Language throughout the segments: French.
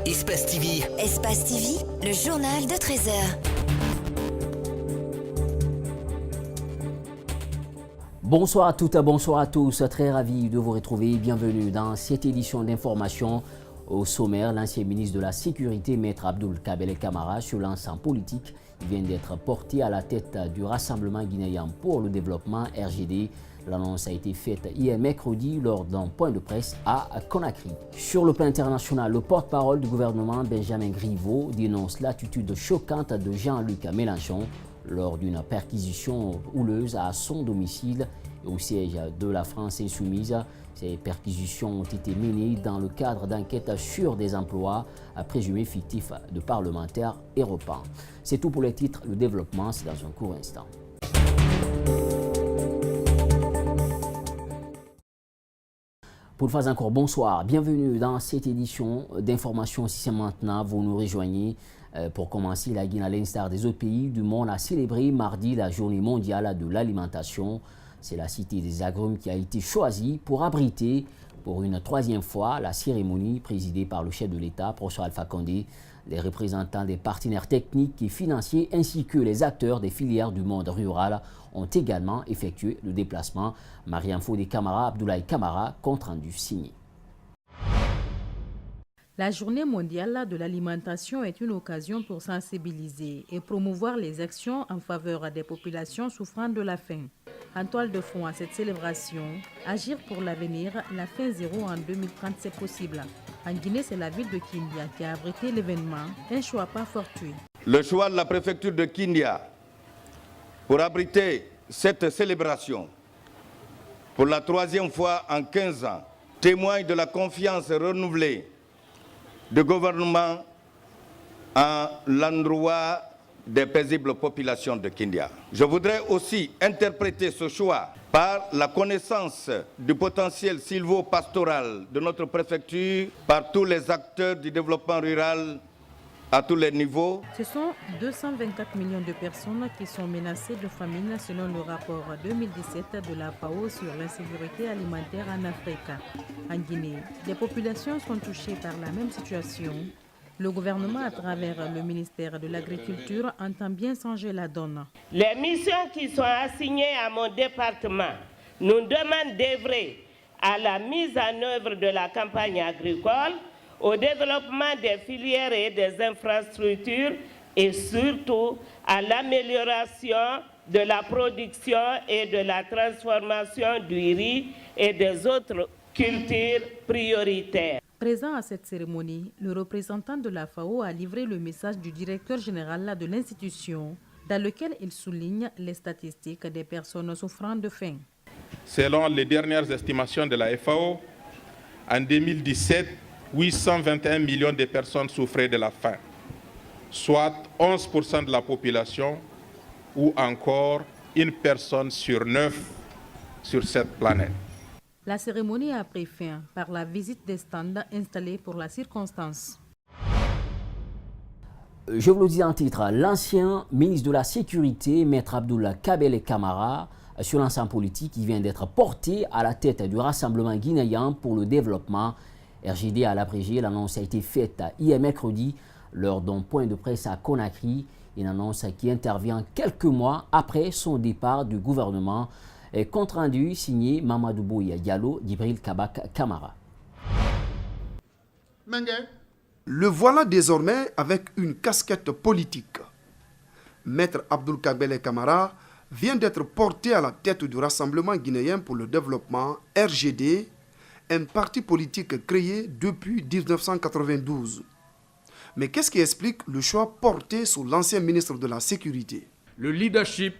Espace TV. Espace TV, le journal de 13h. Bonsoir à toutes, bonsoir à tous. Très ravi de vous retrouver. Bienvenue dans cette édition d'information. Au sommaire, l'ancien ministre de la Sécurité, Maître Abdoul Kabele Camara, sur l'ensemble politique, vient d'être porté à la tête du Rassemblement guinéen pour le développement RGD. L'annonce a été faite hier mercredi lors d'un point de presse à Conakry. Sur le plan international, le porte-parole du gouvernement, Benjamin Griveaux, dénonce l'attitude choquante de Jean-Luc Mélenchon lors d'une perquisition houleuse à son domicile et au siège de la France insoumise. Ces perquisitions ont été menées dans le cadre d'enquêtes sur des emplois présumés fictifs de parlementaires européens. C'est tout pour les titres. Le développement, c'est dans un court instant. Pour une fois encore, bonsoir. Bienvenue dans cette édition d'information. Si c'est maintenant, vous nous rejoignez. Pour commencer, la Guinée, à l'instar des autres pays du monde, a célébré mardi la journée mondiale de l'alimentation. C'est la cité des agrumes qui a été choisie pour abriter pour une troisième fois la cérémonie présidée par le chef de l'État, professeur Alpha Condé. Les représentants des partenaires techniques et financiers ainsi que les acteurs des filières du monde rural ont également effectué le déplacement. Mariam Fodé Camara, Abdoulaye Camara, compte rendu signé. La journée mondiale de l'alimentation est une occasion pour sensibiliser et promouvoir les actions en faveur des populations souffrant de la faim. En toile de fond à cette célébration, agir pour l'avenir, la faim zéro en 2030 c'est possible. En Guinée, c'est la ville de Kindia qui a abrité l'événement, un choix pas fortuit. Le choix de la préfecture de Kindia pour abriter cette célébration pour la troisième fois en 15 ans témoigne de la confiance renouvelée du gouvernement à l'endroit des paisibles populations de Kindia. Je voudrais aussi interpréter ce choix par la connaissance du potentiel sylvo-pastoral de notre préfecture par tous les acteurs du développement rural à tous les niveaux. Ce sont 224 millions de personnes qui sont menacées de famine selon le rapport 2017 de la FAO sur l'insécurité alimentaire en Afrique. En Guinée, les populations sont touchées par la même situation. Le gouvernement, à travers le ministère de l'Agriculture, entend bien changer la donne. Les missions qui sont assignées à mon département nous demandent d'œuvrer à la mise en œuvre de la campagne agricole, au développement des filières et des infrastructures et surtout à l'amélioration de la production et de la transformation du riz et des autres cultures prioritaires. Présent à cette cérémonie, le représentant de la FAO a livré le message du directeur général de l'institution, dans lequel il souligne les statistiques des personnes souffrant de faim. Selon les dernières estimations de la FAO, en 2017, 821 millions de personnes souffraient de la faim, soit 11% de la population ou encore une personne sur 9 sur cette planète. La cérémonie a pris fin par la visite des stands installés pour la circonstance. Je vous le dis en titre, l'ancien ministre de la Sécurité, Maître Abdoul Kabele Camara, sur l'ensemble politique, il vient d'être porté à la tête du Rassemblement guinéen pour le développement RGD à l'abrégé. L'annonce a été faite hier mercredi lors d'un point de presse à Conakry. Une annonce qui intervient quelques mois après son départ du gouvernement. Compte rendu signé Mamadou Bouya Diallo, Djibril Kabak Camara. Le voilà désormais avec une casquette politique. Maître Abdoul Kabele Camara vient d'être porté à la tête du Rassemblement guinéen pour le développement RGD, un parti politique créé depuis 1992. Mais qu'est-ce qui explique le choix porté sur l'ancien ministre de la Sécurité? Le leadership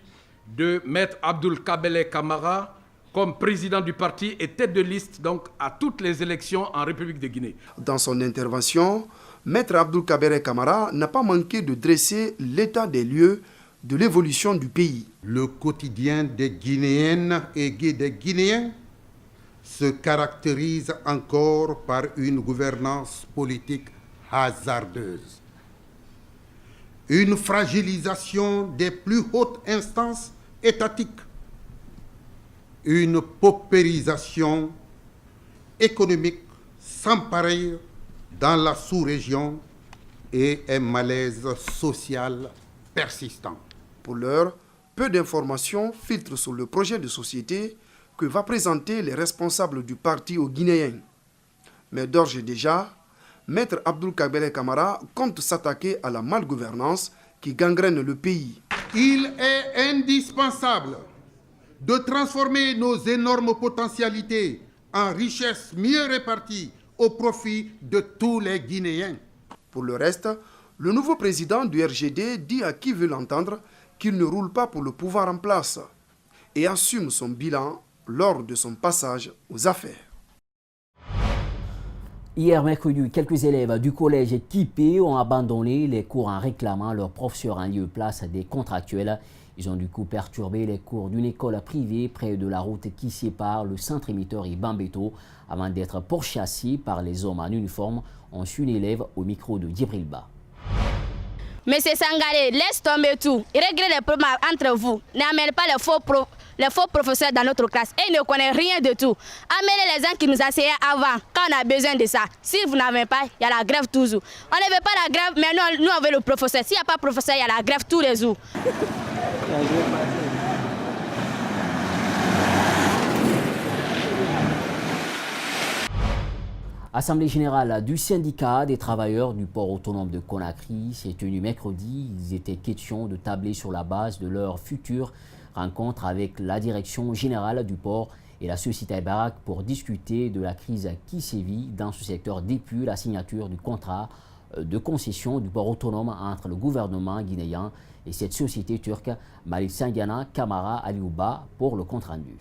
de Maître Abdoul Kabele Camara comme président du parti et tête de liste donc à toutes les élections en République de Guinée. Dans son intervention, Maître Abdoul Kabele Camara n'a pas manqué de dresser l'état des lieux de l'évolution du pays. Le quotidien des Guinéennes et des Guinéens se caractérise encore par une gouvernance politique hasardeuse. Une fragilisation des plus hautes instances étatiques. Une paupérisation économique sans pareil dans la sous-région et un malaise social persistant. Pour l'heure, peu d'informations filtrent sur le projet de société que va présenter les responsables du parti aux Guinéens. Mais d'ores et déjà, Maître Abdoul Kabele Kamara compte s'attaquer à la malgouvernance qui gangrène le pays. Il est indispensable de transformer nos énormes potentialités en richesses mieux réparties au profit de tous les Guinéens. Pour le reste, le nouveau président du RGD dit à qui veut l'entendre qu'il ne roule pas pour le pouvoir en place et assume son bilan lors de son passage aux affaires. Hier mercredi, quelques élèves du collège Kipé ont abandonné les cours en réclamant leur professeur en lieu et place des contractuels. Ils ont du coup perturbé les cours d'une école privée près de la route qui sépare le centre émetteur et Bambeto avant d'être pourchassés par les hommes en uniforme, ont su une élève au micro de Djibril Ba. Monsieur Sangaré, laisse tomber tout. Réglez les problèmes entre vous. N'amènez pas les faux professeurs dans notre classe. Et ils ne connaissent rien de tout. Amenez les gens qui nous enseignaient avant, quand on a besoin de ça. Si vous n'avez pas, il y a la grève toujours. On ne veut pas la grève, mais nous on veut le professeur. S'il n'y a pas de professeur, il y a la grève tous les jours. Assemblée générale du syndicat des travailleurs du port autonome de Conakry s'est tenue mercredi. Il était question de tabler sur la base de leur future rencontre avec la direction générale du port et la société Albarak pour discuter de la crise qui sévit dans ce secteur depuis la signature du contrat de concession du port autonome entre le gouvernement guinéen et cette société turque Malik Sangiana Kamara Aliouba pour le compte rendu.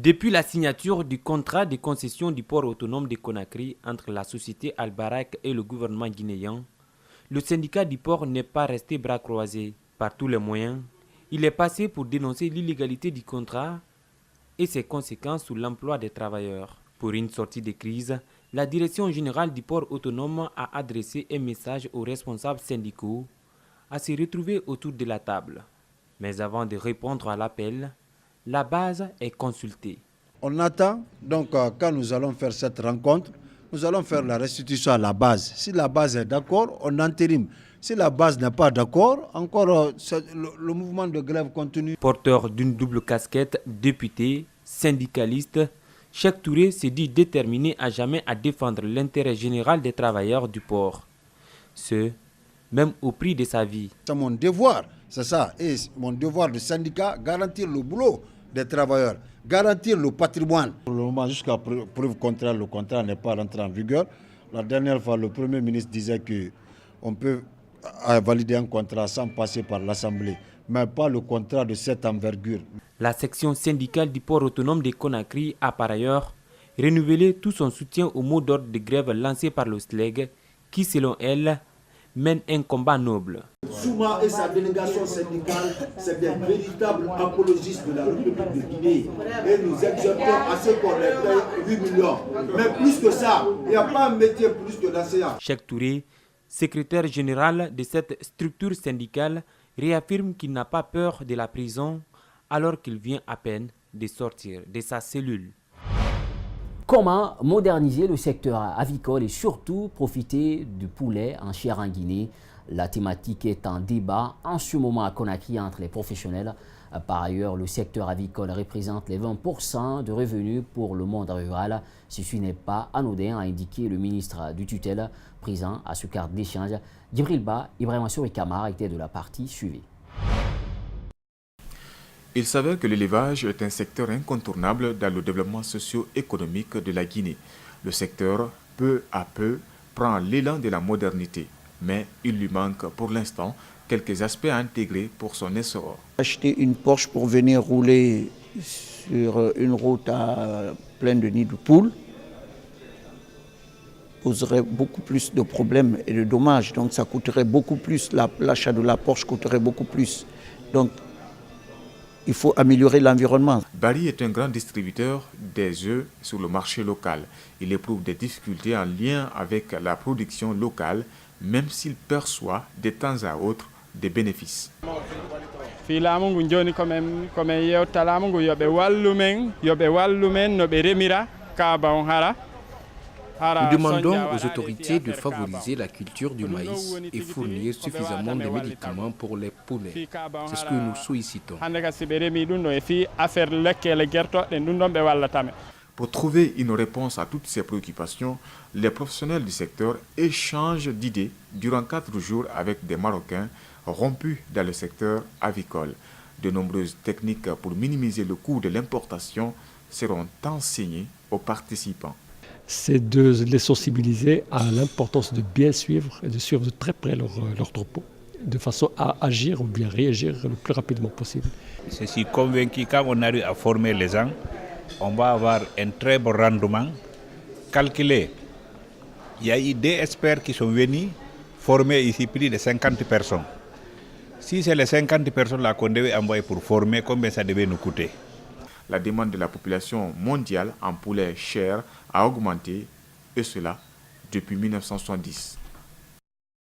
Depuis la signature du contrat de concession du port autonome de Conakry entre la société Albarak et le gouvernement guinéen, le syndicat du port n'est pas resté bras croisés. Par tous les moyens, il est passé pour dénoncer l'illégalité du contrat et ses conséquences sur l'emploi des travailleurs. Pour une sortie de crise, la direction générale du port autonome a adressé un message aux responsables syndicaux à se retrouver autour de la table. Mais avant de répondre à l'appel, la base est consultée. On attend, donc quand nous allons faire cette rencontre, nous allons faire la restitution à la base. Si la base est d'accord, on entérime. Si la base n'est pas d'accord, encore le mouvement de grève continue. Porteur d'une double casquette, député, syndicaliste, Cheikh Touré se dit déterminé à jamais à défendre l'intérêt général des travailleurs du port. Ce, même au prix de sa vie. C'est mon devoir, c'est ça. Et mon devoir de syndicat, garantir le boulot des travailleurs, garantir le patrimoine. Pour le moment, jusqu'à preuve contraire, le contrat n'est pas rentré en vigueur. La dernière fois, le Premier ministre disait qu'on peut valider un contrat sans passer par l'Assemblée, mais pas le contrat de cette envergure. La section syndicale du port autonome de Conakry a par ailleurs renouvelé tout son soutien au mot d'ordre de grève lancé par le SLEG, qui selon elle mène un combat noble. Souma et sa délégation syndicale, c'est des véritables apologistes de la République de Guinée. Et nous exhortons à ce qu'on les paye 8 millions. Mais plus que ça, il n'y a pas un métier plus que l'ACA. Cheikh Touré, secrétaire général de cette structure syndicale, réaffirme qu'il n'a pas peur de la prison alors qu'il vient à peine de sortir de sa cellule. Comment moderniser le secteur avicole et surtout profiter du poulet en chair en Guinée? La thématique est en débat en ce moment à Conakry entre les professionnels. Par ailleurs, le secteur avicole représente les 20% de revenus pour le monde rural. Ceci n'est pas anodin, a indiqué le ministre du tutelle présent à ce quart d'échange. Djibril Ba, Ibrahima Souri Kamara était de la partie suivie. Il s'avère que l'élevage est un secteur incontournable dans le développement socio-économique de la Guinée. Le secteur, peu à peu, prend l'élan de la modernité, mais il lui manque pour l'instant quelques aspects à intégrer pour son essor. Acheter une Porsche pour venir rouler sur une route pleine de nids de poules poserait beaucoup plus de problèmes et de dommages. Donc ça coûterait beaucoup plus, l'achat de la Porsche coûterait beaucoup plus. Donc il faut améliorer l'environnement. Barry est un grand distributeur des œufs sur le marché local. Il éprouve des difficultés en lien avec la production locale, même s'il perçoit de temps à autre des bénéfices. Nous demandons aux autorités de favoriser la culture du maïs et fournir suffisamment de médicaments pour les poulets. C'est ce que nous sollicitons. Pour trouver une réponse à toutes ces préoccupations, les professionnels du secteur échangent d'idées durant 4 jours avec des Marocains rompus dans le secteur avicole. De nombreuses techniques pour minimiser le coût de l'importation seront enseignées aux participants. C'est de les sensibiliser à l'importance de bien suivre et de suivre de très près leur troupeau, de façon à agir ou bien réagir le plus rapidement possible. Je suis convaincu que quand on arrive à former les gens, on va avoir un très bon rendement calculé. Il y a eu des experts qui sont venus former ici plus de 50 personnes. Si c'est les 50 personnes là qu'on devait envoyer pour former, combien ça devait nous coûter? La demande de la population mondiale en poulet cher a augmenté, et cela depuis 1970.